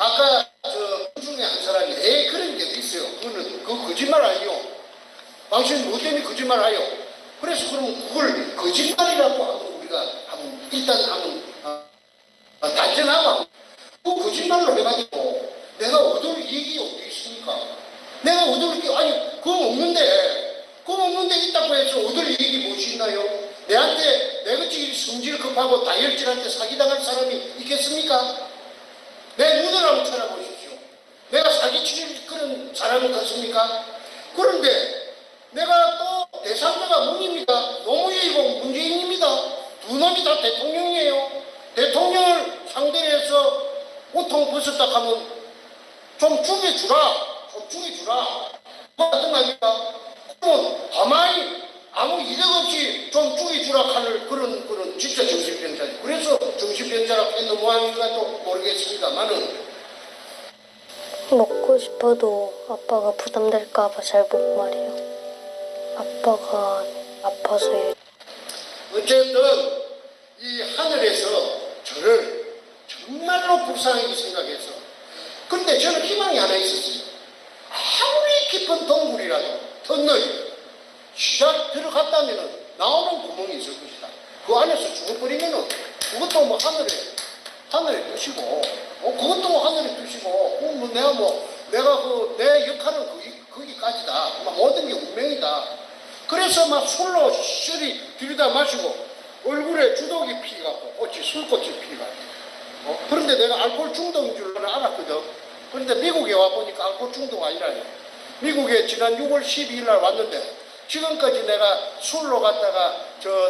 아까 저 중에 한 사람이 그런 게 있어요. 그거는 그 거짓말 아니요. 당신 뭐 때문에 거짓말 하요? 그래서 그럼 그걸 거짓말이라고 하면 우리가 한번 일단 한번 단정하고 그 거짓말로 해가지고 내가 얻을 이익이 어디 있습니까? 내가 얻을 게 아니 그거 없는데 있다고 해서 얻을 이익이 무엇이 있나요? 내한테 내같이 성질 급하고 다혈질한테 사기당할 사람이 있겠습니까? 내 눈을 한번 찾아보십시오. 내가 사기치는 그런 사람이 같습니까? 그런데 내가 또 대상자가 문입니다. 노무현이고 문재인입니다. 두 놈이 다 대통령이에요. 대통령을 상대로 해서 옷통 벗었다 하면 좀 죽여주라. 뭐 같은 말입니까? 그러면 가만히 아무 이력 없이 좀 죽여주라 하는 그런 진짜 정신병자죠. 그래서 정신병자라고 했는 모양인가 또 모르겠습니다만은 먹고 싶어도 아빠가 부담될까봐 잘 못 말해요. 아빠가 아파서요. 어쨌든 이 하늘에서 저를 정말로 불쌍하게 생각해서 그런데 저는 희망이 하나 있었어요. 아무리 깊은 동굴이라도 덧너리 시작 들어갔다면 나오는 구멍이 있을 것이다. 그 안에서 죽어버리면 그것도 뭐 하늘에 뜨시고 그것도 뭐 하늘에 뜨시고 내가 내 역할은 거기까지다. 모든 게 운명이다. 그래서 막 술로 시리 들이다 마시고 얼굴에 주독이 피갖고 술꽃이 피갖고 그런데 내가 알코올 중독인 줄 알았거든. 그런데 미국에 와보니까 알코올 중독 아니라요. 미국에 지난 6월 12일 날 왔는데 지금까지 내가 술로 갔다가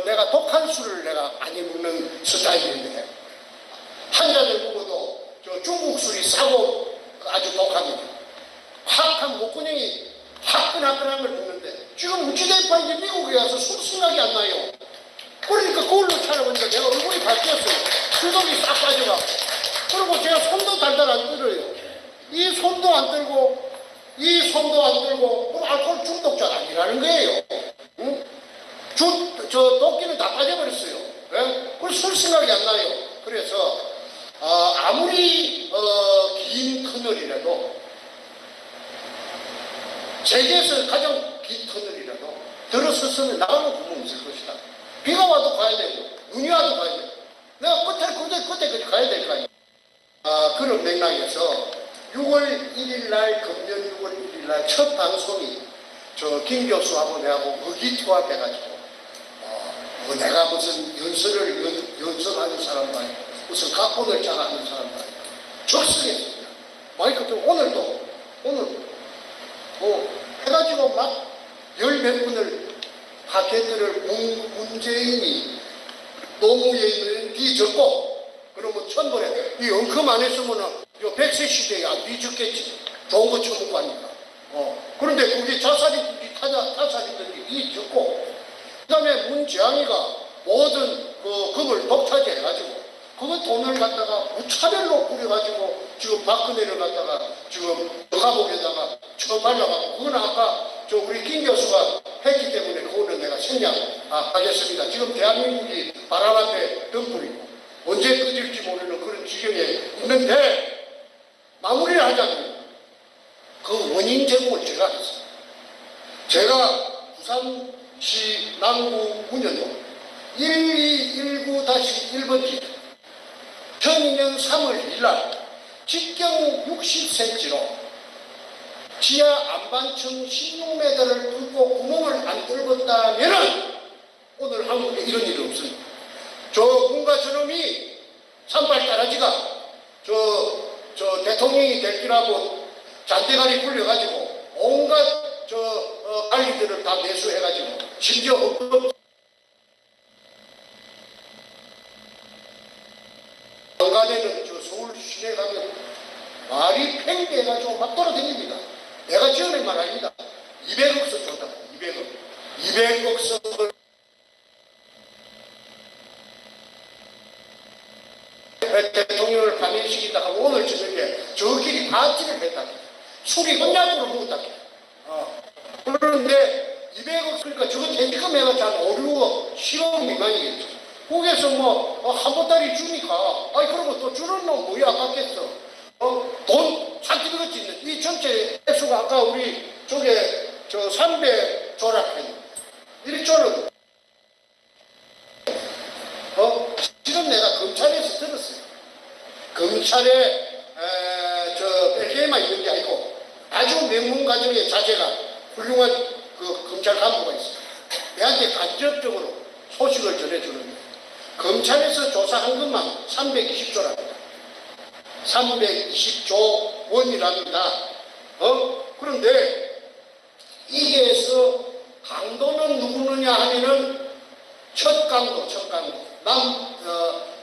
내가 독한 술을 내가 많이 먹는 스타일인데 한 잔을 먹어도 중국 술이 싸고 아주 독합니다. 확한 목구멍이 화끈화끈한 걸 먹는데 지금 우찌대파 이제 미국에 가서 술 생각이 안 나요. 그러니까 그걸로 찾아보니까 내가 얼굴이 바뀌었어요. 주독이 싹 빠져가. 그리고 제가 손도 달달 안 들어요. 이 손도 안 들고 그럼 알코올 중독자 아니라는 거예요. 응? 도끼는 다 빠져버렸어요. 네? 그래서 술 생각이 안 나요. 그래서 아무리 긴 터널이라도 세계에서 가장 긴 터널이라도 들어섰으면 나가는 구멍이 있을 것이다. 비가 와도 가야 되고 눈이 와도 가야 되고 내가 끝에까지 가야 될 거 아니에요. 그런 맥락에서 6월 1일 날 금년 6월 1일 날 첫 방송이 김 교수하고 내하고 의기투합해가지고 내가 무슨 연설하는 사람도 아니고 무슨 각본을 짜가는 사람도 아니고 적성했습니다. 마이크 좀 오늘도 해가지고 막 열 몇 분을 학회들을 문재인이 노무현을 뒤졌고 그러면 천번에 이 엉큼 안 했으면은 요 100세 시대에 안 뒤졌겠지. 좋은 거 처먹고 하니까. 그런데 그게 타살이들이 뒤졌고 그 다음에 문재앙이가 모든 그 금을 독차지해가지고 그 돈을 갖다가 무차별로 뿌려가지고 지금 박근혜를 갖다가 지금 감옥에다가 처발라가고 그건 아까 우리 김 교수가 했기 때문에 그거는 내가 생략하겠습니다. 지금 대한민국이 바람 앞에 덤불이고 언제 꺼질지 모르는 그런 지경에 있는데 마무리를 하자면 그 원인 제공을 제가 했습니다. 제가 부산시 남구 문현동 1219-1번지 2002년 3월 1일 직경 60cm로 지하 안반층 16m를 뚫고 구멍을 안 뚫었다면 오늘 한국에 이런 일이 없습니다. 뭔가 저놈이 산발 따라지가 대통령이 될 기라고 잔대가리 굴려가지고 온갖 관리들을 다 매수해가지고 심지어 강가대는 서울 시내 가면 말이 팽배해가지고 막 돌아다닙니다. 내가 지어낸 말 아닙니다. 200억 석 줬다. 200억 석을 대통령을 감행시키다가 오늘 저녁에 저끼리 파티를 했다. 술이 혼약으로 먹었다. 그런데 200억 그러니까 저거 대기금 해가지고 한 5, 6억 10억 미만이겠죠. 거기에서 한 보따리 주니까 그러고 또 주는 놈 뭐야 아깝겠어. 돈 사기같이 있는 이 전체 액수가 아까 우리 쪽에 저 300조라는 1조는 지금 내가 검찰에서 들었어요. 검찰에 저 뺄게만 있는 게 아니고 아주 명문 가정의 자제가 훌륭한 그 검찰 간부가 있어요. 내한테 간접적으로 소식을 전해주는데 검찰에서 조사한 것만 320조랍니다. 320조 원이랍니다. 그런데 이게서 강도는 누구느냐 하면은 첫 강도.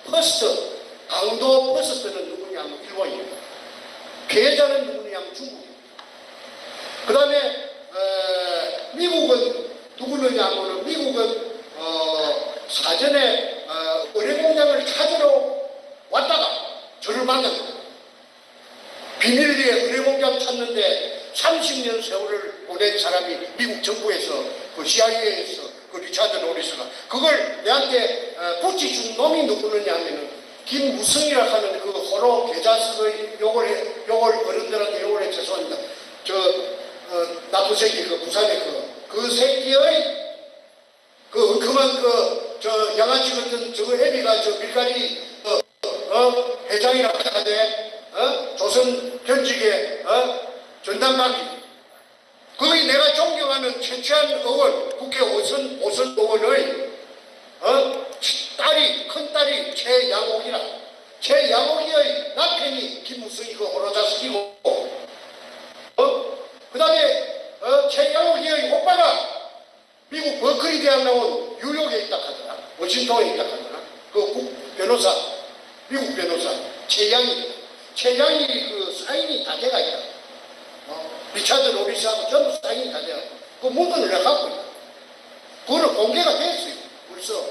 퍼스트, 강도 퍼스트는 누구냐 하면 일본입니다. 피해자는 누구냐 하면 중국입니다. 그 다음에 미국은 누구느냐 하면 미국은 사전에 의뢰공장을 찾으러 왔다가 저를 만납니다. 비밀리에 의뢰공장 찾는데 30년 세월을 보낸 사람이 미국 정부에서 그 CIA에서 그 리차드 노리스가 그걸 내한테 붙여준 놈이 누구느냐 하면은 김무성이라 하는 그 호로 계좌석의 욕을 어른들한테 욕을 해 죄송합니다. 나쁜 새끼 그 부산의 그 새끼의 그만 저 양아치 같은 저거 애비가 저 밀가리 회장이라 하는데 조선 현직의 전당마기 거기 내가 존경하는 최치한 의원 국회 오선 의원의 큰딸이 최양옥이의 남편이 김무성이 그 호로자식이고 그 다음에 최양옥이의 오빠가 미국 버클리 대학 나온 뉴욕에 있다 하더라. 워싱턴에 있다 하더라. 그 변호사, 미국 변호사 최양이 그 사인이 다 돼가 있다. 리차드 로리스하고 전부 사인이 다 돼가. 그 문건을 내가 갖고 있다. 그거는 공개가 됐어요. 벌써.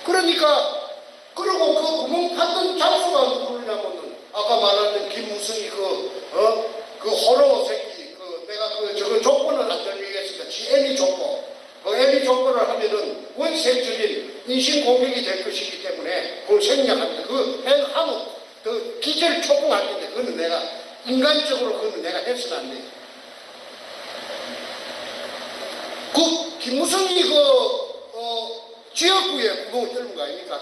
그러니까 그리고 그 구멍 팠던 장수가 누구냐면은 아까 말하는 김무성이 그 호로 새끼 내가 저거 조건을 안 들리겠습니다. GM이 조건. 애미 조건을 하면은 원색적인 인신 공격이 될 것이기 때문에 그걸 생략합니다. 그 하면 그 기절 초봉할 텐데 그거는 내가 인간적으로 그거는 내가 해서는 안 돼요. 그 김무성이 지역구에 구멍을 뚫는 거 아닙니까?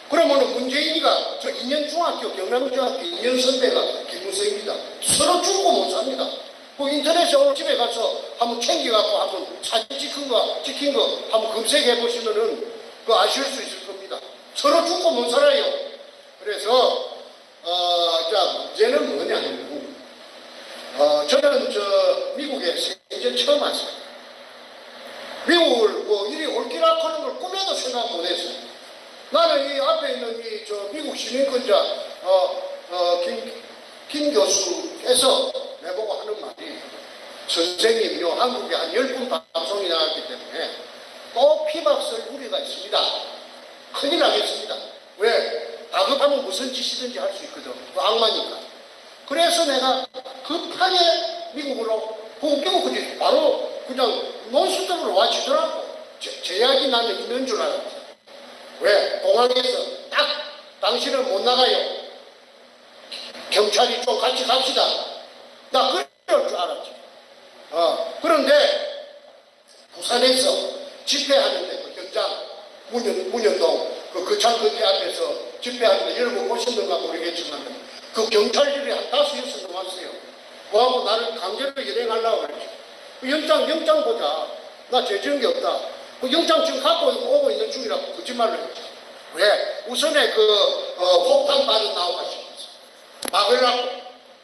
그러면은 문재인이가 저 2년 중학교 경남중학교 2년 선배가 김무성입니다. 서로 죽고 못 삽니다. 그 인터넷에 오늘 집에 가서 한번 챙겨갖고 한번 사진 찍힌 거 한번 검색해 보시면은 그 아실 수 있을 겁니다. 서로 죽고 못 살아요. 그래서 자 문제는 뭐냐면 저는 저 미국에 생전 처음 왔어요. 미국을 뭐 이리 올기락 하는 걸 꿈에도 생각 못 했어요. 나는 이 앞에 있는 이 저 미국 시민권자 김 교수께서 내보고 하는 말이 선생님요 한국에 한 10분 방송이 나왔기 때문에 또 피박설 우려가 있습니다. 큰일 나겠습니다. 왜? 다급하면 무슨 짓이든지 할 수 있거든. 그 악마니까. 그래서 내가 급하게 미국으로 미국까지 바로 그냥 논스톱으로 와주더라고. 제약이 나는 있는 줄 알았지. 왜? 공항에서 딱 당신은 못 나가요. 경찰이 좀 같이 갑시다. 나 그럴 줄 알았지. 그런데 부산에서 집회하는데 그 현장 문현동 그 거창 거기 앞에서 집회하는데 여러분 보셨는가 모르겠지만 그 경찰들이 한 5-6명 넘었어요. 그하고 나를 강제로 연행하려고 그랬지. 그 영장 보자. 나 죄지은 게 없다. 그 영장 지금 갖고 오고 있는 중이라고 거짓말을 했지. 왜? 우선에 폭탄 발언 나오고 싶었어. 막으려고.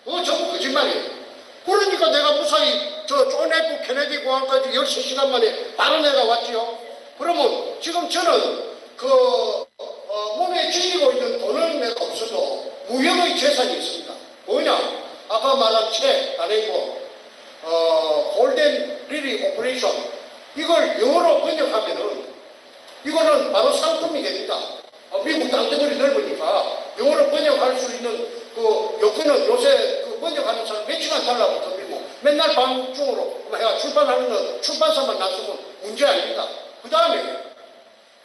그거 전부 거짓말이에요. 그러니까 내가 무사히 존 F 케네디 공항까지 13시간 만에 바로 내가 왔지요. 그러면 지금 저는 몸에 지니고 있는 돈은 내가 없어도 무형의 재산이 있습니다. 뭐냐? 아까 말한 책 안에 골든 리리 오퍼레이션 이걸 영어로 번역하면은 이거는 바로 상품이 됩니다. 미국 땅덩어리 넓으니까 영어로 번역할 수 있는 그 요건은 요새 그 번역하는 사람 며칠간 달라고 덤비고 맨날 방중으로 해가 출판하는 거 출판사만 놨으면 문제 아닙니다. 그 다음에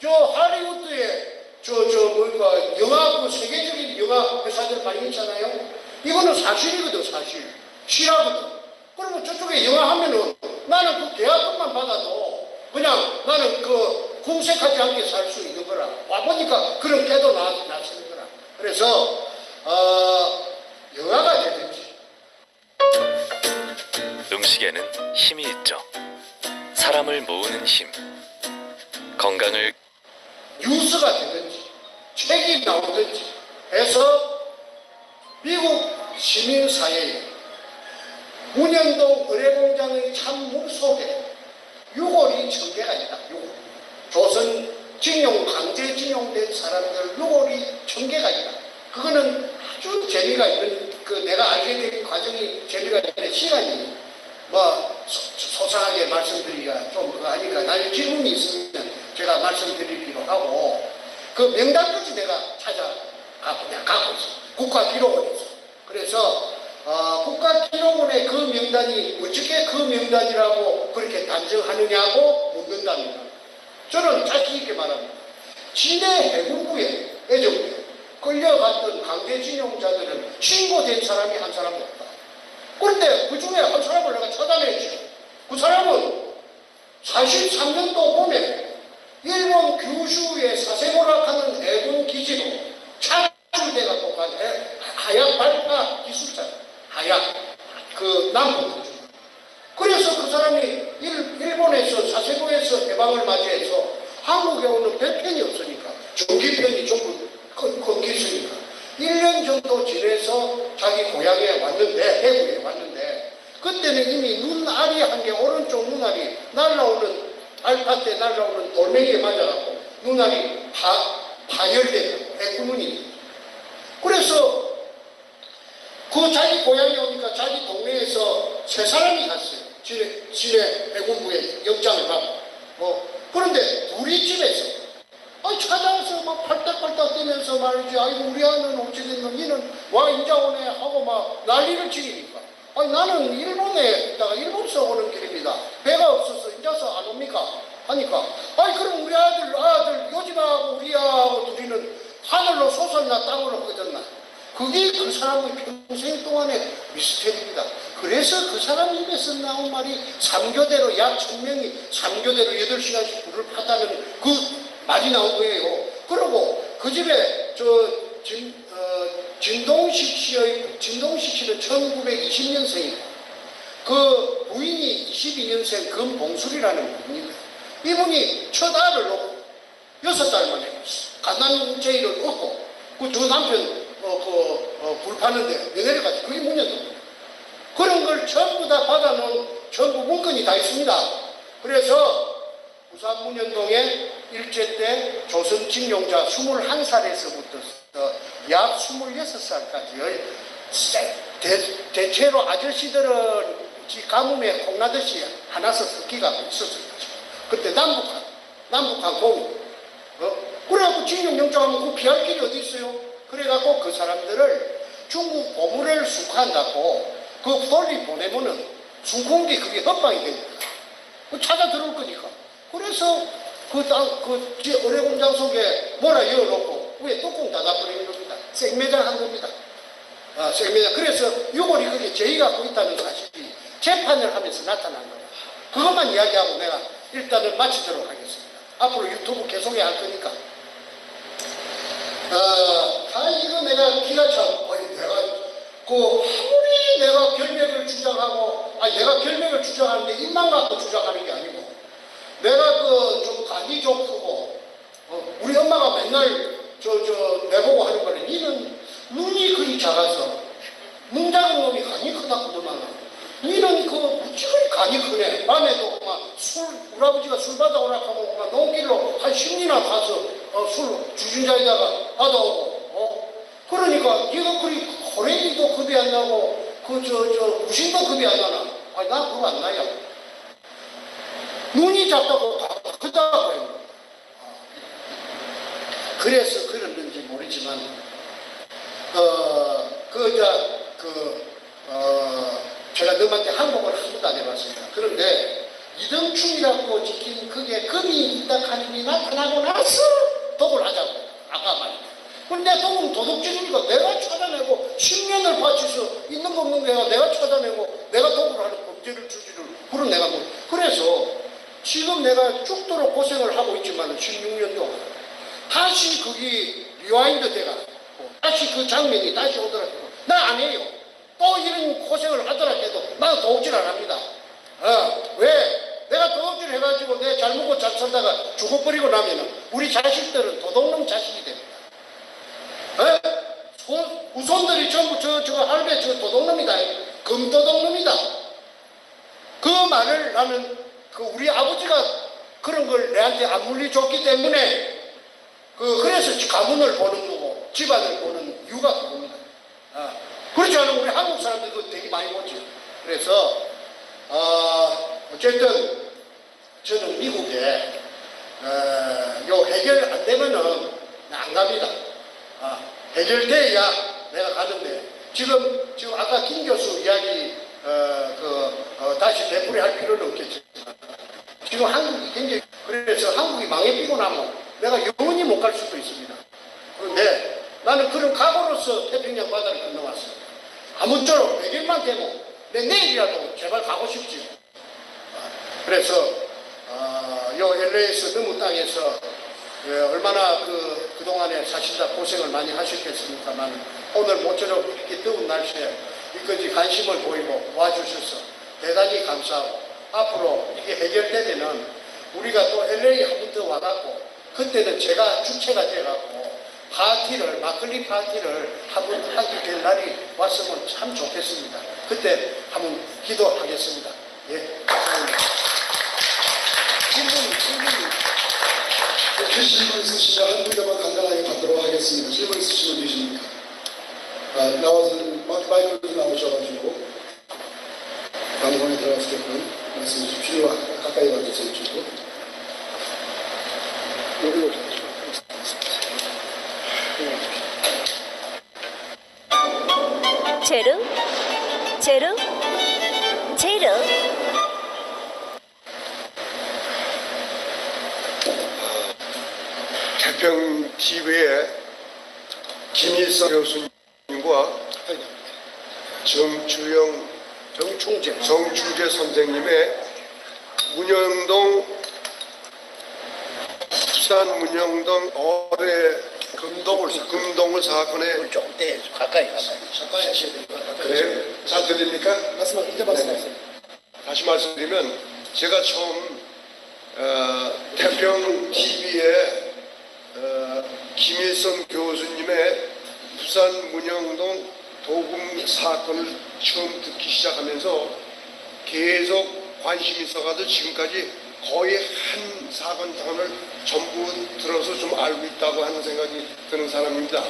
저 할리우드에 영화 그 세계적인 영화 회사들 많이 있잖아요. 이거는 사실이거든, 사실. 실하거든. 그러면 저쪽에 영화 하면은 나는 그 계약금만 받아도 그냥 나는 그 궁색하지 않게 살 수 있는 거라. 와보니까 그런 깨도 나서는 거라. 그래서, 영화가 되든지. 음식에는 힘이 있죠. 사람을 모으는 힘. 건강을 뉴스가 되든지 책이 나오든지 해서 미국 시민사회에 문현동 의뢰공장의 참물 속에 유골이 1000개가 있다. 유골. 조선 징용, 강제징용된 사람들 유골이 1000개가 있다. 그거는 아주 재미가 있는, 내가 알게 된 과정이 재미가 있는 시간이 소상하게 말씀드리기가 좀 그거 하니까 나중에 질문이 있으면 제가 말씀드리기로 하고, 그 명단까지 내가 찾아가고 내가 갖고 있어. 국가기록원에서. 그래서 국가기록원의 그 명단이 어떻게 그 명단이라고 그렇게 단정하느냐고 묻는답니다. 저는 자신 있게 말합니다. 진해 해군부에 애정부에 끌려갔던 강제징용자들은 신고된 사람이 한 사람도 없다. 그런데 그 중에 한 사람을 내가 찾아냈죠. 그 사람은 43년도 봄에 일본 규슈의 사세보라카는 해군 기지로 차출돼가 또 간 하약 발파 기술자, 하약 남부. 그래서 그 사람이 일본에서 사세보에서 해방을 맞이해서 한국에 오는 배편이 없으니까 전기편이 전부 끊겼으니까 1년 정도 지내서 자기 고향에 왔는데, 대구에 왔는데, 그때는 이미 눈알이 한 개, 오른쪽 눈알이 날라오는, 알파 때 날라오는 돌멩이에 맞아갖고 눈알이 파열되고 백구문이. 그래서 그 자기 고향에 오니까 자기 동네에서 3사람이 갔어요. 진해 해군부에 영장을 받고. 그런데 둘이 집에서 찾아와서 막 팔딱팔딱 뛰면서 말이지, 아이고 우리 아는 어찌 됐노, 니는 와 인자 오네 하고 막 난리를 치니까, 나는 일본에 있다가 일본서 오는 길입니다. 배가 없어서 인자서 안 옵니까? 하니까, 그럼 우리 아들 요즘하고 우리하고 둘이는 하늘로 솟았나 땅으로 꺼졌나? 그게 그 사람의 평생 동안의 미스테리입니다. 그래서 그 사람 입에서 나온 말이 3교대로 약 1000명이 3교대로 8시간씩 불을 팠다는 그 말이 나온 거예요. 그리고 그 집에 진동식 씨는 1920년생이고 그 부인이 22년생 금봉술이라는 분입니다. 이분이 첫 아를 놓고 6달 만에 갓난제의를 얻고 그 두 남편 불 파는데 내려가지. 그게 문현동. 그런 걸 전부 다 받아놓은 전부 문건이 다 있습니다. 그래서 부산 문현동에 일제 때 조선 징용자 21살에서부터 약 26살까지 대체로 아저씨들은 가뭄에 콩나듯이 하나씩 섞기가 있었어요. 그때 남북한 공유. 그래갖고 징용영장하면 그 피할 길이 어디 있어요? 그래갖고 그 사람들을 중국 고무를 수ഖ한다고 그 돌리 보내면은 중공기 그게 협박이 되니까 찾아 들어올 거니까. 그래서 의뢰공장 속에 뭐라 열어놓고 위에 뚜껑 닫아버리는 겁니다. 생매장 한 겁니다. 생매장. 그래서 유골이 그게 제의 갖고 있다는 사실이 재판을 하면서 나타난 거예요. 그것만 이야기하고 내가 일단은 마치도록 하겠습니다. 앞으로 유튜브 계속해야 할 거니까. 이거 내가 기가 차고, 아무리 내가 결백을 주장하고, 내가 결백을 주장하는데 입만 갖고 주장하는 게 아니고, 내가 좀 간이 좀 크고, 우리 엄마가 맨날 내보고 하는 거는, 니는 눈이 그리 작아서, 눈 작은 놈이 간이 크다 그러더만, 니는 무지하게 간이 크네. 밤에도 우리 아버지가 술 받아오라고 하면 농길로 한 10리나 가서 술 주진자에다가 받아오고, 그러니까 니가 그리 호랭이도 급이 안 나고, 무신도 급이 안 나나. 나 그거 안 나요. 눈이 작다고 크다고 해요. 그래서 그랬는지 모르지만, 제가 너한테 항복을 한 번도 안 해봤습니다. 그런데 이등충이라고 지킨 그게 금이 있다 하는 게 나타나고 나서 독을 하자고. 아까 말했죠. 근데 도금 도둑질이니까 내가 찾아내고 10년을 바쳐서 있는 거 없는 거야 내가 찾아내고 내가 도구를 하는 범죄를 저지를 그런 내가 뭐 그래서 지금 내가 죽도록 고생을 하고 있지만 16년 동안 다시 거기 리와인드 돼가지고 다시 그 장면이 다시 오더라도 나 안 해요. 또 이런 고생을 하더라도 나는 도둑질 안 합니다. 왜? 내가 도둑질 해가지고 내 잘 먹고 잘 살다가 죽어버리고 나면은 우리 자식들은 도둑놈 자식이 됩니다. 후손들이 전부 저거 할배 저 도둑놈이다. 금도둑놈이다. 그 말을 나는 그 우리 아버지가 그런 걸 내한테 안 물리줬기 때문에 그래서 가문을 보는 거고 집안을 보는 이유가 그겁니다. 그렇지 않으면 우리 한국 사람들도 되게 많이 보죠. 그래서 어쨌든 저는 미국에 요 해결 안 되면은 안 갑니다. 해결돼야 내가 가는데 지금 아까 김 교수 이야기 다시 되풀이할 필요는 없겠지만 지금 한국이 굉장히 그래서 한국이 망해비고 나면 내가 영원히 못 갈 수도 있습니다. 그런데 나는 그런 각오로서 태평양 바다를 건너왔어요. 아무쪼록 100일만 되고 내 내일이라도 제발 가고 싶지요. 그래서 요 LA에서 너무 땅에서 얼마나 그동안에 사시다 고생을 많이 하셨겠습니까만 오늘 모처럼 이렇게 더운 날씨에 이까지 관심을 보이고 와주셔서 대단히 감사하고 앞으로 이게 해결되면은 우리가 또 LA 한 번 더 와갖고 그때는 제가 주체가 돼갖고 파티를 막걸리 파티를 한번 하게 될 날이 왔으면 참 좋겠습니다. 그때 한번 기도하겠습니다. 예, 감사합니다. 질문 있으시면 한 분야만 간단하게 받도록 하겠습니다. 질문 있으시면 되십니까? 나와서 마이크로 나오셔가지고 방송에 들어갔을 때는 말씀 주십시오. 가까이 와주세요. 이쪽으로. 여기로 제르 제르 제르 태평 TV의 김일성 교수님과 정충재 선생님의 부산 문영동 어뢰 금동을 사건에 좀 가까이 하셔야 됩니다. 그래요? 잘 들립니까? 이제 말씀하세요. 다시 말씀드리면 제가 처음 태평 TV에 김일성 교수님의 부산 문영동 도금 사건을 처음 듣기 시작하면서 계속 관심이 있어가지고 지금까지 거의 한 사건을 전부 들어서 좀 알고 있다고 하는 생각이 드는 사람입니다.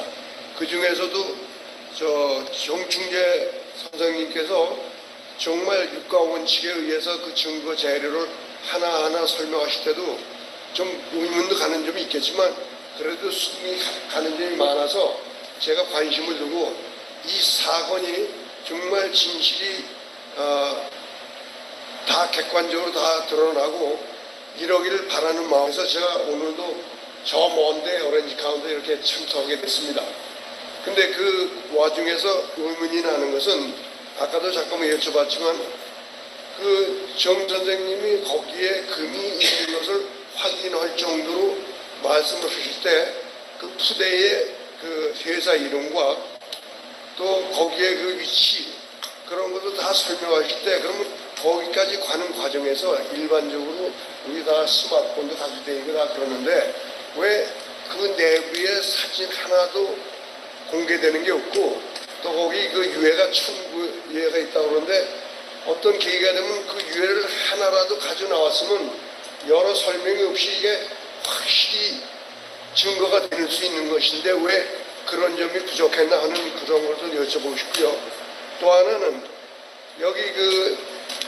그 중에서도 정충재 선생님께서 정말 육가원칙에 의해서 그 증거 자료를 하나하나 설명하실 때도 좀 의문도 가는 점이 있겠지만 그래도 숨이 가는 점이 많아서 제가 관심을 두고 이 사건이 정말 진실이 다 객관적으로 다 드러나고 이러기를 바라는 마음에서 제가 오늘도 저 먼데 오렌지 카운티에 이렇게 참석하게 됐습니다. 근데 그 와중에서 의문이 나는 것은 아까도 잠깐만 여쭤봤지만 그 정 선생님이 거기에 금이 있는 것을 확인할 정도로 말씀을 하실 때 그 푸대의 그 회사 이름과 또 거기에 그 위치 그런 것도 다 설명하실 때 그러면 거기까지 가는 과정에서 일반적으로 우리 다 스마트폰도 가지고 다니고 다 그러는데 왜 그 내부에 사진 하나도 공개되는 게 없고 또 거기 그 유해가 유해가 있다고 그러는데 어떤 계기가 되면 그 유해를 하나라도 가져 나왔으면 여러 설명이 없이 이게 확실히 증거가 될 수 있는 것인데 왜 그런 점이 부족했나 하는 그런 것을 여쭤보고 싶고요. 또 하나는 여기 그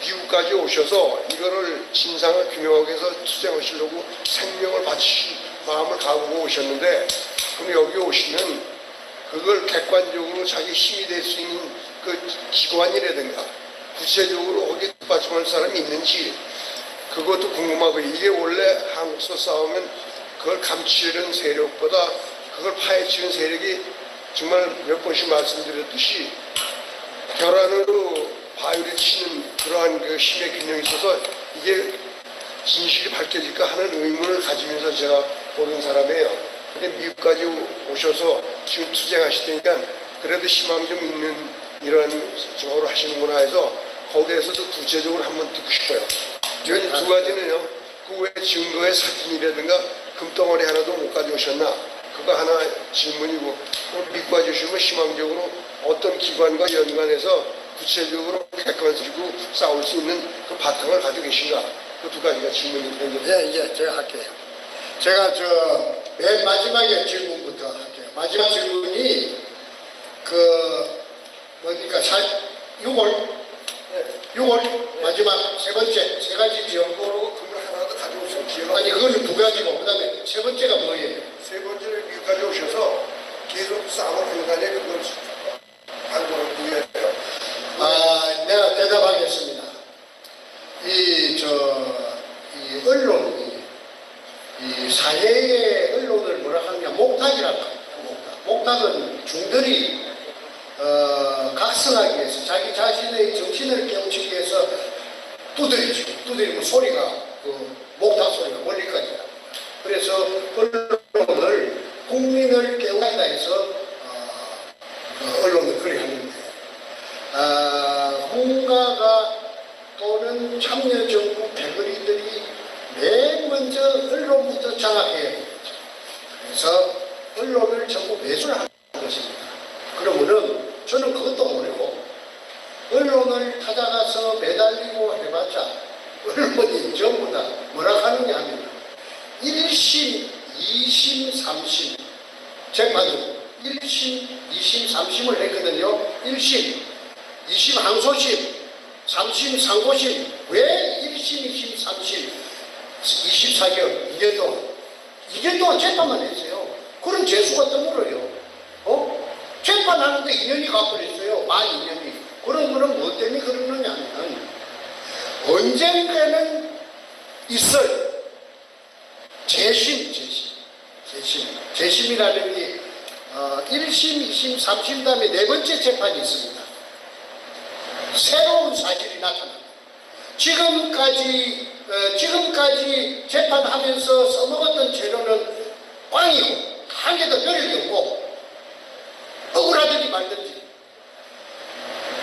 미국까지 오셔서 이거를 진상을 규명하기 위해서 투쟁하시려고 생명을 바치시 마음을 갖고 오셨는데 그럼 여기 오시면 그걸 객관적으로 자기 힘이 될 수 있는 그 기관이라든가 구체적으로 거기 뒷받침할 사람이 있는지 그것도 궁금하고 이게 원래 한국서 싸우면 그걸 감추려는 세력보다 그걸 파헤치는 세력이 정말 몇 번씩 말씀드렸듯이 결안으로 바위를 치는 그러한 그 힘의 균형이 있어서 이게 진실이 밝혀질까 하는 의문을 가지면서 제가 보는 사람이에요. 근데 미국까지 오셔서 지금 투쟁하시다니까 그래도 희망이 좀 있는 이런 쪽으로 하시는구나 해서 거기에서도 구체적으로 한번 듣고 싶어요. 여기 두 가지는요. 그 외 증거의 사진이라든가 금덩어리 하나도 못 가져오셨나? 그거 하나 질문이고 미국까지 오시면 희망적으로 어떤 기관과 연관해서 구체적으로 객관적으로 싸울 수 있는 그 바탕을 가지고 계신가? 그 두 가지가 질문입니다. 예, 이제 제가 할게요. 제가 맨 마지막에 질문부터 할게요. 마지막 질문이 뭡니까? 6월 마지막 세 번째 세 가지 지역으로 그걸 하나 더 가져오시면 기회가 아니 그거는 두 가지고 그다음에 세 번째가 뭐예요? 세 번째는 미국까지 오셔서 계속 싸움을 행간에 그걸 당부를 구해요. 내가 대답하겠습니다. 이 언론이 이 사회의 언론을 뭐라 하느냐 목탁이라고 합니다. 목탁은 중들이 각성하기 위해서 자기 자신의 정신을 깨우치기 위해서 두드리죠. 두드리면 소리가 목탁 소리가 멀리까지 납니다. 그래서 언론을 국민을 깨우다 해서 언론을 그리 하는데 홍가가 또는 참여정부 패거리들이 맨 먼저 언론부터 장악해야 되겠죠. 그래서 언론을 전부 매수를 하는 것입니다. 그러면은 저는 그것도 모르고 언론을 찾아가서 매달리고 해봤자 언론이 전부 다 뭐라 하느냐 하면 1심, 2심, 3심 재판은 1심, 2심, 3심을 했거든요. 1심, 2심 항소심, 3심 상고심. 왜 1심, 2심, 3심, 24개월 2년 동안 재판만 했어요. 그런 재수가 드물어요. 재판하는데 2년이 가버렸어요. 만 2년이. 그런 거는 뭐 때문에 그러느냐 하면 언젠가는 있어요. 재심이라는 게 1심, 2심, 3심 다음에 네 번째 재판이 있습니다. 새로운 사실이 나타납니다. 지금까지 재판하면서 써먹었던 재료는 꽝이고 한 개도 별이 없고 억울하든지 말든지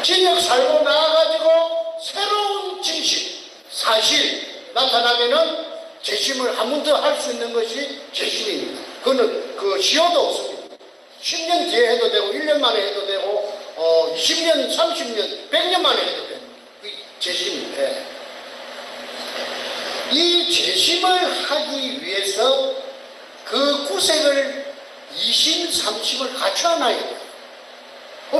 징역 살고 나와가지고 새로운 진실, 사실 나타나면은 재심을 한 번 더 할 수 있는 것이 재심입니다. 그거는 시효도 없습니다. 10년 뒤에 해도 되고 1년 만에 해도 되고 20년, 30년, 100년 만에 해도 됩니다. 재심인데 이 재심을 하기 위해서 그 구색을 2심, 3심을 갖춰놔야 돼요.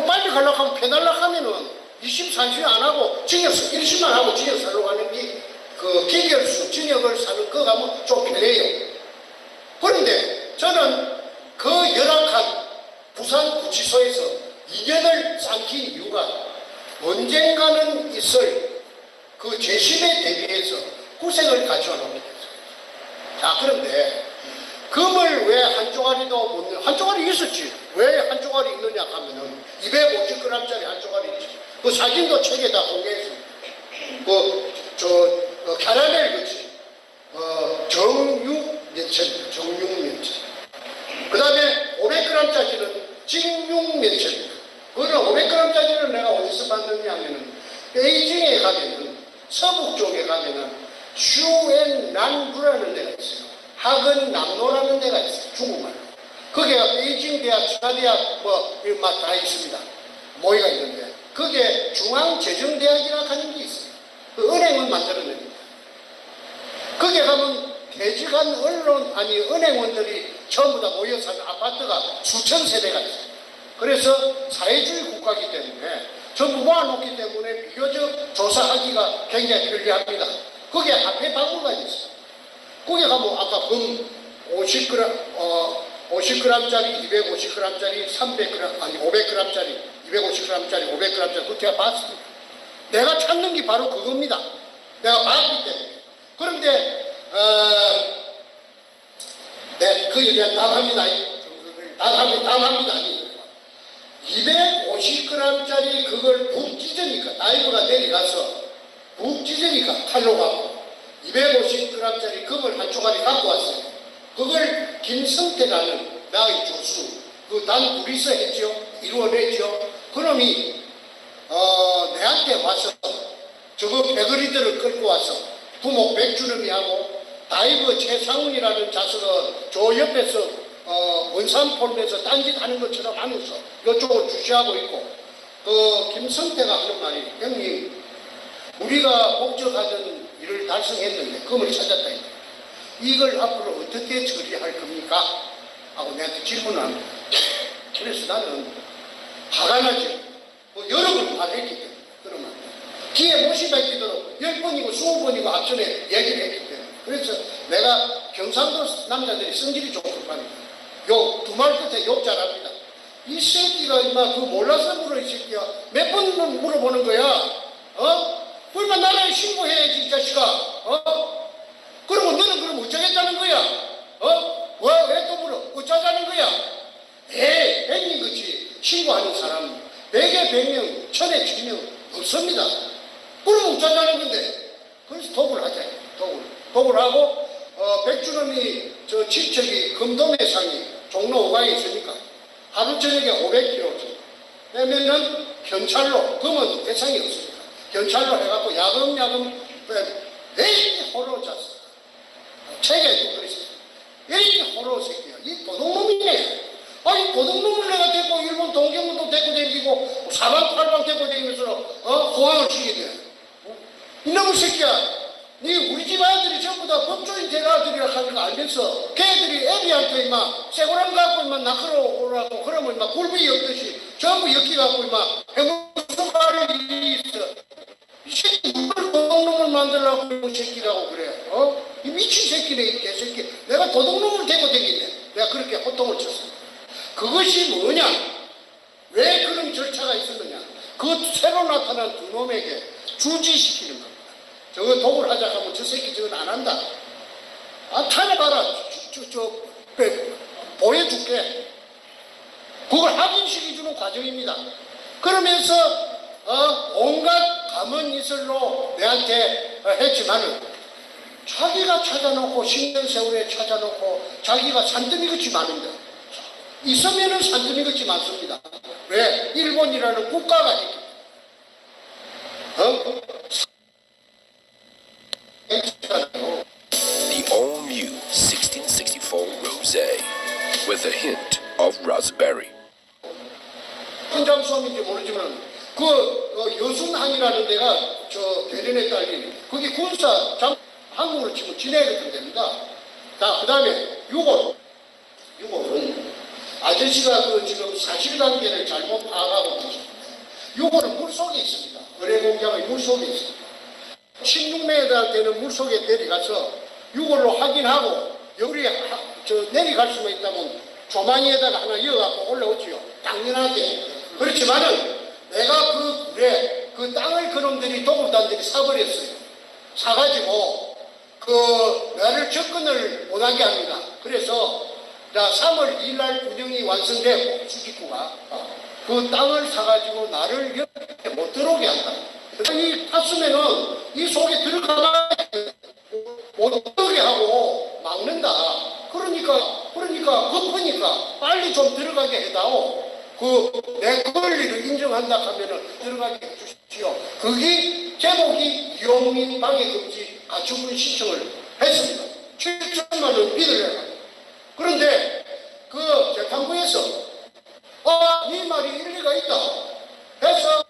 빨리 가려고 하면 패달라고 하면은 2심, 3심 안 하고 1심만 하고 징역 살러 가는 게 기결수, 징역을 사는 거 가면 좀 편해요. 그런데 저는 그 열악한 부산구치소에서 2년을 삼킨 이유가 언젠가는 있을 그 재심에 대비해서 구색을 갖춰 놓은 거죠. 자, 그런데 금을 왜 한 쪼가리도 못 넣는, 한 쪼가리 있었지. 왜 한 쪼가리 있느냐 하면은 250g짜리 한 쪼가리 있지. 그 사진도 책에 다 공개했습니다. 캐러멜 그치. 정육면체입니다. 정육면체. 그 다음에 500g짜리는 징육면체입니다. 그거는 500g짜리는 내가 어디서 봤느냐 하면은 베이징에 가면은 서북 쪽에 가면은 슈엔난부라는 데가 있어요. 학은 남로라는 데가 있어요. 중국말로. 거기가 베이징 대학, 친화대학 다 있습니다. 모의가 있는데 그게 중앙재정대학이라고 하는 게 있어요. 그 은행을 만들어냅니다. 거기에 가면 대지간 은행원들이 전부 다 모여 사는 아파트가 수천 세대가 있어요. 그래서 사회주의 국가이기 때문에 전부 모아놓기 때문에 비교적 조사하기가 굉장히 편리합니다. 거기에 화폐 박물관이 있어요. 거기 가면 아까 금 50g짜리, 250g짜리, 500g짜리, 250g짜리, 500g짜리 그거 제가 봤습니다. 내가 찾는 게 바로 그겁니다. 내가 봤기 때문에. 그런데 네, 그 얘기는 다 합니다. 당합니다. 250g짜리 그걸 북 찢으니까, 다이버가 내려가서 북 찢으니까 칼로 가고 250g짜리 금을 한 조각이 갖고 왔어요. 그걸 김성태라는 나의 조수, 그 단 둘이서 했죠. 이루어냈죠. 그놈이 내한테 와서 저거 배거리들을 끌고 와서 부목 백주름이하고 다이버 최상훈이라는 자석은 저 옆에서 원산폴에서 딴짓하는 것처럼 하면서 이쪽을 주시하고 있고, 그 김성태가 하는 말이, 형님 우리가 목적하던 일을 달성했는데 금을 찾았다. 이걸 앞으로 어떻게 처리할 겁니까? 하고 내한테 질문을 합니다. 그래서 나는 화가 나죠. 뭐 여러 번 말했기 때문에. 그러면 기회 모시받기도 10번이고 20번이고 앞전에 얘기를 했기 때문에. 그래서 내가 경상도 남자들이 성질이 좀 급합니다. 욕, 두 말 끝에 욕 잘합니다. 이 새끼가 임마 그거 몰라서 물어, 이 새끼야. 몇 번 물어보는 거야? 그러니까 나라에 신고해야지, 이 자식아. 그러면 너는 그럼 어쩌겠다는 거야? 왜 또 물어? 어쩌자는 거야? 행인 거지. 신고하는 사람 100에 100명, 1000에 1000명 없습니다. 그러면 어쩌자는 건데. 그래서 독을 하자. 독을 하고, 백주놈이 저 친척이 금동해상이 종로 5가에 있으니까 하루 저녁에 500kg 빼면은 경찰로, 금은 대상이 없으니까 경찰로 해갖고 야금야금 에이 호로 잤어. 책에도 그랬어. 에이 호로 새끼야. 이 도둑놈이네. 아니 도둑놈을 내가 데리고 일본 동경문도 데리고 다니고 사방팔방 데리고 다니면서 호황을 치게 돼. 이놈의 새끼야. 니 우리 집 아들이 전부 다 법조인 될 아들이라 하는 거 알면서 걔들이 애비한테 임마 쇠고랑 갖고 임마 낚으러 오라고 그러면 임마 굴비 엮듯이 전부 엮기 갖고 임마 해무수가를 있어. 이 새끼 누굴 도둑놈을 만들라고 이 새끼라고 그래. 이 미친 새끼네 이 개새끼. 내가 도둑놈을 데리고 다니네. 내가 그렇게 호통을 쳤습니다. 그것이 뭐냐? 왜 그런 절차가 있었느냐? 그 새로 나타난 두 놈에게 주지시키는 겁니다. 저거 독을 하자 하면 저 새끼 저건 안 한다. 타내봐라. 보여줄게. 그걸 확인시켜주는 과정입니다. 그러면서 온갖 감언이설로 내한테 했지만은 자기가 찾아놓고 10년 세월에 찾아놓고 자기가 산더미같이 많은데 있으면은 산더미같이 많습니다. 왜? 일본이라는 국가가 있기 때문에. The all-new 1664 Rosé with a hint of raspberry. 현장 수업인지 모르지만 그 여순항이라는 데가 저 대련에 딸린 거기 군사 한국으로 치면 진해야 같은 데입니다. 자, 그 다음에 6월. 6월은 아저씨가 그 지금 사실관계를 잘못 파악하고 있습니다. 6월은 물속에 있습니다. 의뢰공장의 물속에 있습니다. 16m에 되는 물속에 내려가서 6월로 확인하고 여기 내려갈 수만 있다면 조망에다가 하나 이어갖고 올라오지요. 당연하게. 그렇지만은 내가 그 굴에 그 땅을 그놈들이 도굴단들이 사버렸어요. 사가지고 그 나를 접근을 못하게 합니다. 그래서 자 3월 2일 날 분영이 완성되고 수직구가 그 땅을 사가지고 나를 옆에 못 들어오게 한다. 이 탔으면은 이 속에 들어가면 못 들어오게 하고 막는다. 그러니까 급하니까 빨리 좀 들어가게 해다오. 내 권리를 인정한다 하면은 들어가게 해주십시오. 그게 제목이 이용민 방해금지 가처분 신청을 했습니다. 7천만 원 빚을 해가. 그런데 그 재판부에서 네 말이 일리가 있다 해서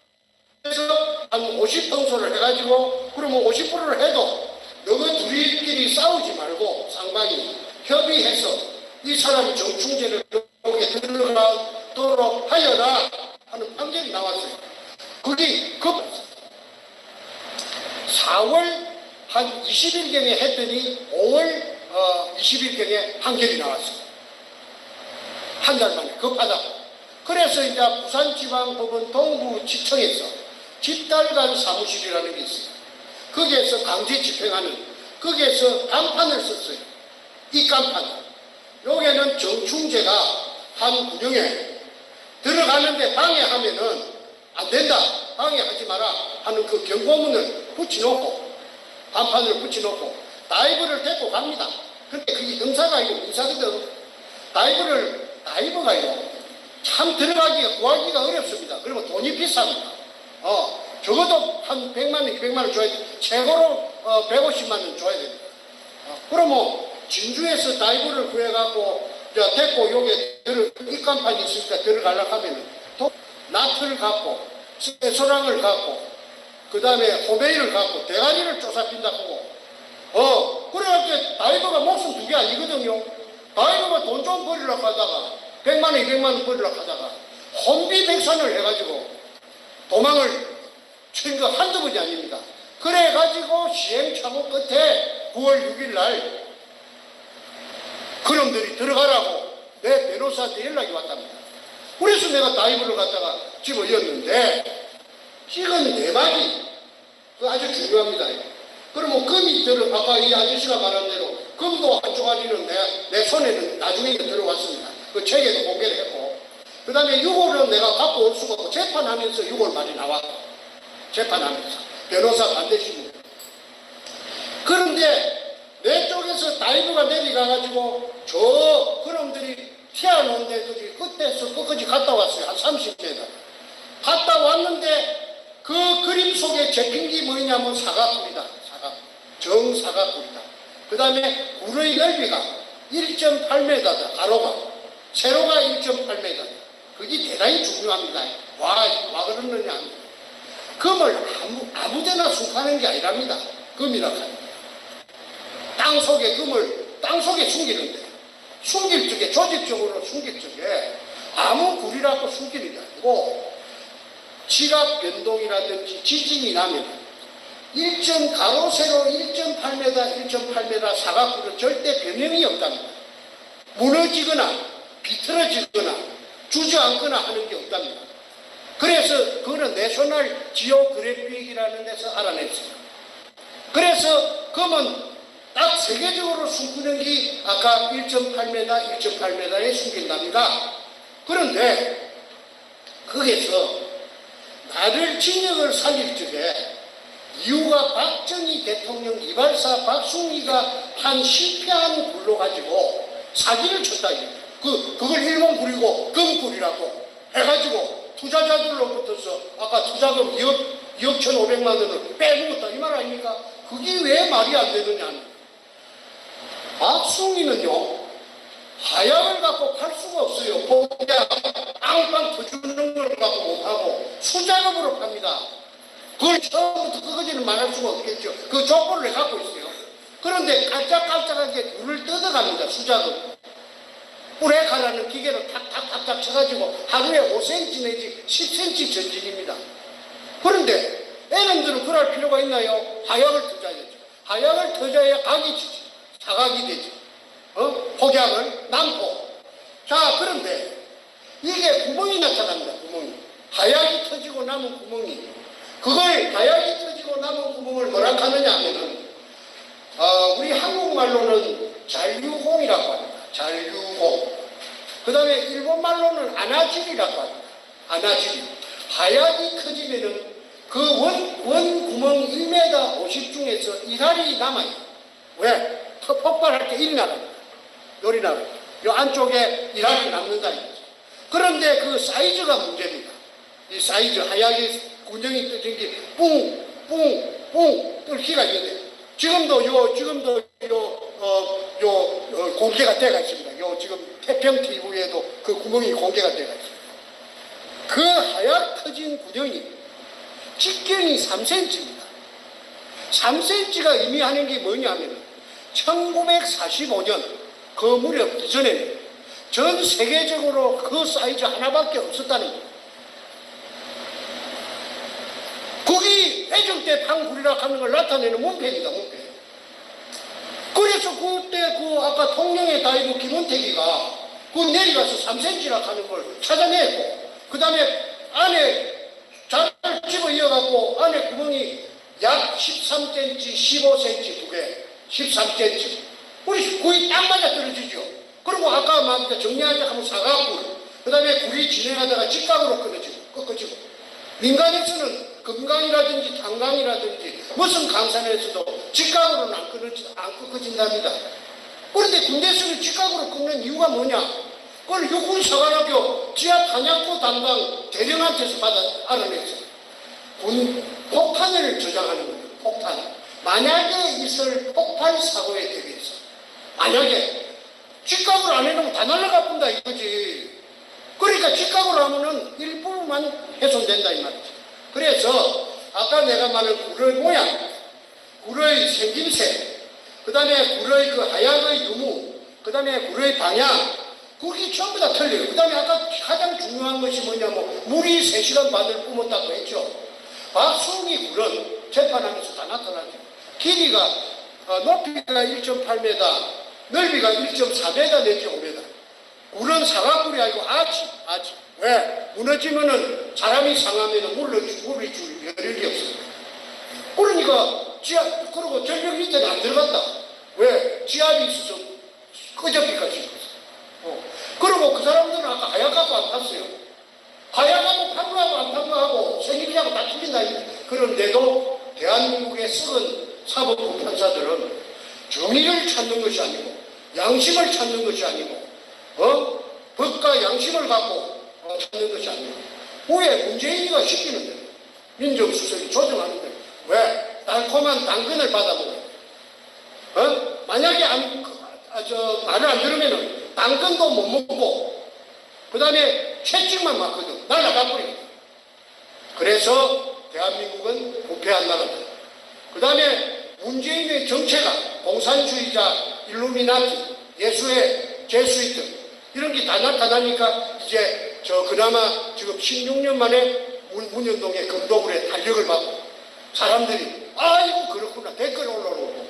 한 50평소를 해가지고 그러면 50%를 해도 너희 둘이끼리 싸우지 말고 상방이 협의해서 이 사람이 정충제를 여기에 들어가도록 하여라 하는 판결이 나왔어요. 그게 4월 한 20일경에 했더니 5월 20일경에 판결이 나왔어요. 한 달 만에 급하다고. 그래서 이제 부산지방법원 동부지청에서 집달간 사무실이라는 게 있어요. 거기에서 강제 집행하는 거기에서 간판을 썼어요. 이 간판. 여기에는 정충제가 한 군영에 들어가는데 방해하면은 안 된다. 방해하지 마라 하는 그 경고문을 붙여놓고 간판을 붙여놓고 다이버를 데리고 갑니다. 근데 그게 형사가 아니고 민사거든. 다이버가요. 참 들어가기가 구하기가 어렵습니다. 그러면 돈이 비쌉니다. 적어도 한 100만 원, 200만 원 줘야 돼. 최고로 150만 원 줘야 됩니다. 그러면 진주에서 다이버를 구해갖고 데리고 요게 입간판이 있으니까 들어가려고 하면은 나트를 갖고 쇠소랑을 갖고 그 다음에 호베이를 갖고 대가리를 쪼사핀다고 그래가지고 다이버가 목숨 2개 아니거든요. 다이버가 돈 좀 버리려고 하다가 100만 원, 200만 원 버리려고 하다가 혼비백산을 해가지고 도망을 친 거 한두 번이 아닙니다. 그래가지고 시행착오 끝에 9월 6일 날 그놈들이 들어가라고 내 변호사한테 연락이 왔답니다. 그래서 내가 다이버를 갖다가 집어였는데 찍은 내막이 아주 중요합니다. 그러면 금이 아까 이 아저씨가 말한 대로 금도 한 조가리는 내 손에는 나중에 들어왔습니다. 그 책에도 공개를 했고 그 다음에 6월은 내가 갖고 올 수가 없고 재판하면서 6월 말이 나왔고 재판하면서 변호사 반대시고 그런데 내 쪽에서 다이브가 내려가가지고 저 그놈들이 튀어놓은 데까지 끝에서 끝까지 갔다 왔어요. 한 30m 갔다 왔는데 그 그림 속에 잡힌 게 뭐냐면 사각굴이다. 정사각굴이다. 그 다음에 굴의 넓이가 1.8m다. 가로가 세로가 1.8m다. 그게 대단히 중요합니다. 와 그러느냐 합니다. 금을 아무데나 숨기는 게 아니랍니다. 금이라 하는 땅속에 금을 땅속에 숨기는데 숨길 적에 조직적으로 숨길 적에 아무 굴이라고 숨기는 게 아니고 지각 변동이라든지 지진이 나면 가로 세로 1.8m 1.8m 사각굴은 절대 변형이 없답니다. 무너지거나 비틀어지거나 주저앉거나 하는 게 없답니다. 그래서 그거는 내셔널 지오그래픽이라는 데서 알아냈어요. 그래서 금은 딱 세계적으로 숨기는 게 아까 1.8m 1.8m에 숨긴답니다. 그런데 거기서 나를 진영을 살릴 적에 이유가 박정희 대통령 이발사 박숭이가 한 실패한 굴로 가지고 사기를 쳤다. 그걸 일본 굴이고 금굴이라고 해가지고 투자자들로부터서 아까 투자금 2억 1,500만 원을 빼먹었다 이 말 아닙니까? 그게 왜 말이 안 되느냐. 박숭이는요 하약을 갖고 팔 수가 없어요. 그냥 빵빵 터주는 걸 갖고 못하고 수작업으로 팝니다. 그걸 처음부터 끝까지는 말할 수가 없겠죠. 그 조건을 갖고 있어요. 그런데 깔짝깔짝하게 굴을 뜯어갑니다. 수작업. 뿌레카라는 기계로 탁탁탁탁 쳐가지고 하루에 5cm 내지 10cm 전진입니다. 그런데 애놈들은 그럴 필요가 있나요? 하약을 터져야죠. 하약을 터져야 각이 지지. 사각이 되지. 폭약을 남고. 자, 그런데 이게 구멍이 나타납니다. 구멍이. 하약이 터지고 남은 구멍이. 그걸 하약이 터지고 남은 구멍을 뭐라 하느냐 하면은 우리 한국말로는 잔류공이라고 합니다. 잔류공. 그 다음에 일본말로는 아나질이라고 합니다. 아나질. 하약이 터지면은 그 원 구멍 1m 50 중에서 1알이 남아요. 왜? 폭발할 때 1이 나갑니다. 요리 나가요. 요 안쪽에 1알이 남는다 이거죠. 그런데 그 사이즈가 문제입니다. 이 사이즈 하약이 군정이 떠진 게 뿡뿡뿡 뚫기가 있어야 돼요. 지금도 공개가 돼가 있습니다. 지금 태평 TV에도 그 구멍이 공개가 돼가 있습니다. 그 하약 터진 구멍이 직경이 3cm입니다. 3cm가 의미하는 게 뭐냐면 1945년 그 무렵 이전에는 전 세계적으로 그 사이즈 하나밖에 없었다는 거예요. 거기 해적 때 판굴이라 하는 걸 나타내는 문패입니다. 문패. 그래서 그때 아까 통영의 다이브 김원택이가 내려가서 3cm라 하는 걸 찾아내고 그 다음에 안에 잘 집어 이어갖고 안에 구멍이 약 13cm, 15cm 두 개, 13cm. 우리 거의 딱 맞아 떨어지죠. 그리고 아까 막 정리하자 하면 사각굴, 그 다음에 굴이 진행하다가 직각으로 꺾어지고, 민간에서는 금강이라든지 탄강이라든지 무슨 강산에서도 직각으로는 안 꺾어진답니다. 그런데 군대에서는 직각으로 꺾는 이유가 뭐냐? 그걸 육군사관학교 지하 탄약고 담당 대령한테서 알아냈어요. 군 폭탄을 저장하는 거예요. 폭탄. 만약에 있을 폭발 사고에 대비해서 만약에 직각으로 안 해놓으면 다 날아가 본다 이거지. 그러니까 직각으로 하면은 일부만 훼손된다 이 말이지. 그래서 아까 내가 말한 굴의 모양, 굴의 생김새, 그 다음에 굴의 그 하약의 유무, 그 다음에 굴의 방향, 그게 전부 다 틀려요. 그 다음에 아까 가장 중요한 것이 뭐냐면 물이 3시간 반을 뿜었다고 했죠. 박수홍이 굴은 재판하면서 다 나타나죠. 길이가 높이가 1.8m, 넓이가 1.4m 내지 5m. 굴은 사각굴이 아니고 아치. 왜? 무너지면은 사람이 상하면은 물이 줄 여력이 없어요. 그러니까 그리고 절벽 밑에는 안 들어갔다. 왜? 지압이 있어서 끄적기까지 있었어. 그리고 그 사람들은 아까 하약하고 안 탔어요. 하약하고 판구하고 안 판구하고 생기하고 다 틀린다. 그런데도 대한민국의 썩은 사법부 판사들은 정의를 찾는 것이 아니고 양심을 찾는 것이 아니고 법과 양심을 갖고 찾는 것이 아니고 왜 문재인이가 시키는 대로 민정수석이 조정하는 대로 왜 달콤한 당근을 받아먹어요. 만약에 말을 안 들으면은 당근도 못 먹고 그 다음에 채찍만 맞거든. 날아가 버립니다. 그래서 대한민국은 부패한 나라다. 그 다음에 문재인의 정체가 공산주의자, 일루미나티, 예수의 제수이트 이런 게 다 나타나니까 이제 그나마 지금 16년 만에 문현동의 금도굴에 탄력을 받고 사람들이 아이고 그렇구나 댓글 올라오고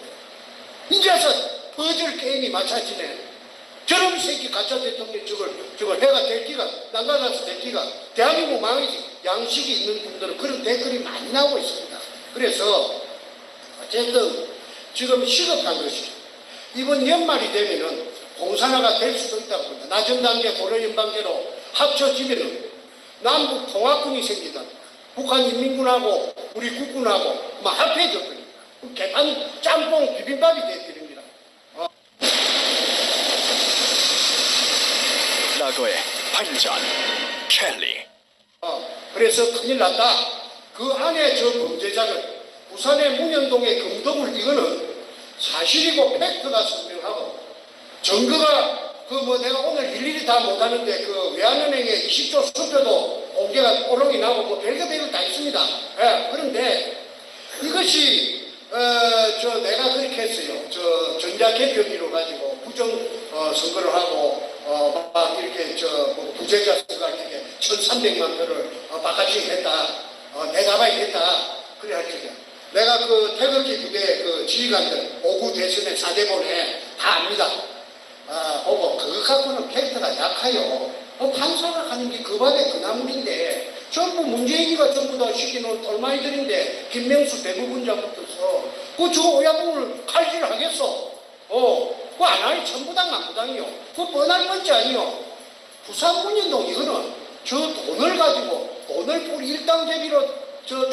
이제서 퍼즐 게임이 마찬가지네. 저런 새끼 가짜 대통령 저걸 해가 될 기가 난가나서 될 기가 대한민국 망이지. 양식이 있는 분들은 그런 댓글이 많이 나오고 있습니다. 그래서 어쨌든 지금 시급한 것이 이번 연말이 되면은 공산화가 될 수도 있다고 봅니다. 낮은 단계 고려연방제로 합쳐지면은 남북 통합군이 생기다. 북한 인민군하고 우리 국군하고 막 합해져 버립니다. 개판 짬뽕 비빔밥이 되어버립니다. 라거의 반전 켈리. 그래서 큰일 났다. 그 안에 저 범죄자를 부산의 문현동의 금동을 이거는 사실이고 팩트가 선명하고 증거가 내가 오늘 일일이 다 못하는데 외환은행의 20조 수표도 공개가 오록이 나고 별거 다 있습니다. 그런데 이것이 내가 그렇게 했어요. 전자개표기로 가지고 부정 선거를 하고 막 이렇게 부재자 수가 이렇게 1,300만 표를 바깥이 했다. 내가봐야 했다. 그래 할 적이야. 내가 태극기 부대 지휘관들 5구 대선에 4대본에 다 압니다. 보고 그거 갖고는 팩트가 약해요. 판사가 하는 게 그 밥에 그 나물인데 전부 문재인이가 전부 다 시키는 똘마이들인데 김명수 대부분자부터서 저거 오야봉을 칼질하겠어. 그거 안 하니 천부당 만부당이요. 그거 뻔할 건지 아니요. 부산 문현동 이거는 저 돈을 가지고 돈을 뿌리 일당제비로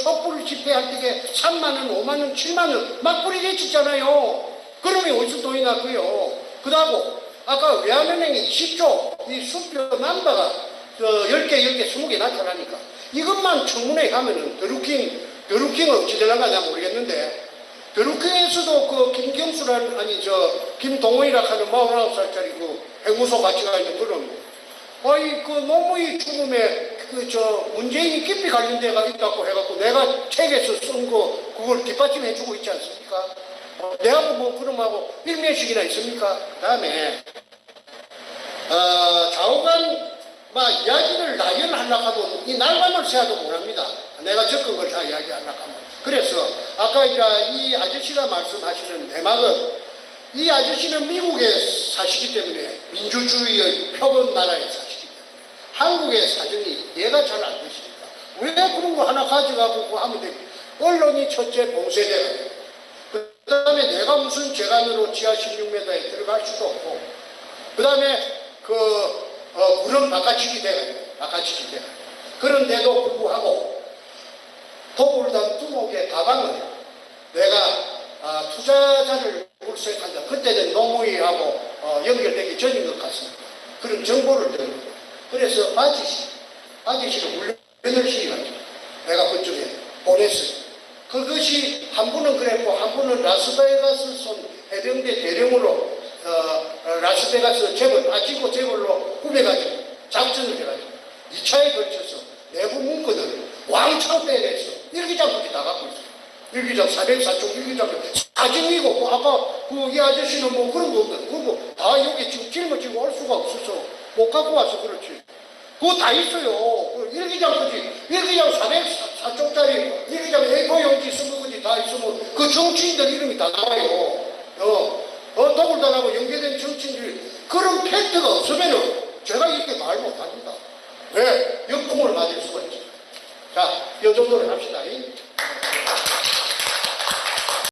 촛불 집회할 때에 3만원, 5만원, 7만원 막 뿌리게 줬잖아요. 그러면 어디서 돈이 났고요. 그러고 아까 외환은행이 10조 이 수표 남바가 10개, 20개 나타나니까 이것만 청문회 가면은 드루킹은 어찌 되려나 잘 모르겠는데 드루킹에서도 김동원이라 하는 49살짜리 행무소 같이 가 있는 그런 노무희 죽음에 문재인이 깊이 관련된 데가 있다고 해갖고 내가 책에서 쓴 그걸 뒷받침해주고 있지 않습니까? 내가 그럼하고 일면식이나 있습니까? 그 다음에 좌우간 이야기를 나열하려고 하면 이 날밤을 새야도 못합니다. 내가 적은 걸 다 이야기하려고 하면. 그래서 아까 이 아저씨가 말씀하시는 대막은 이 아저씨는 미국에 사시기 때문에 민주주의의 표본 나라에 사시기 때문에 한국의 사정이 이해가 잘 안 되십니까? 왜 그런 거 하나 가져가고 하면 됩니까? 언론이 첫째 봉쇄돼야 돼요. 그 다음에 내가 무슨 재간으로 지하 16m에 들어갈 수도 없고 그 다음에 물은 바깥치기 돼가지고, 바깥치기 돼가지고. 그런데도 불구하고 도굴단 두목의 가방을 내가 투자자를 물색한다. 그때는 노무위하고 연결되기 전인 것 같습니다. 그런 정보를 듣는 거예요. 그래서 바지씨를 물건을 시켜가지고 내가 그쪽에 보냈어요. 그것이 한 분은 그랬고 한 분은 라스베가스 손 해병대 대령으로 라스베가스 재벌 빠지고 재벌로 꾸며가지고 작전을 해가지고 2차에 걸쳐서 내부 문건을 왕창 빼내서 일기장까지 다 갖고 있어요. 일기장 404쪽 일기장 사진이고 뭐 아까 이 아저씨는 뭐 그런 거 없는 그거 다 여기 지금 짊어지고 올 수가 없어서 못 갖고 와서 그렇지. 그거 다 있어요. 그 일기장까지 일기장 404쪽짜리 일기장 A4 용지 쓴 거까지 다 있으면 그 정치인들 이름이 다 나와요. 더불다나고 연계된 정치인들이 그런 팩트가 없으면은 제가 이렇게 말 못합니다. 왜? 역풍을 맞을 수가 있죠. 자, 이 정도로 합시다.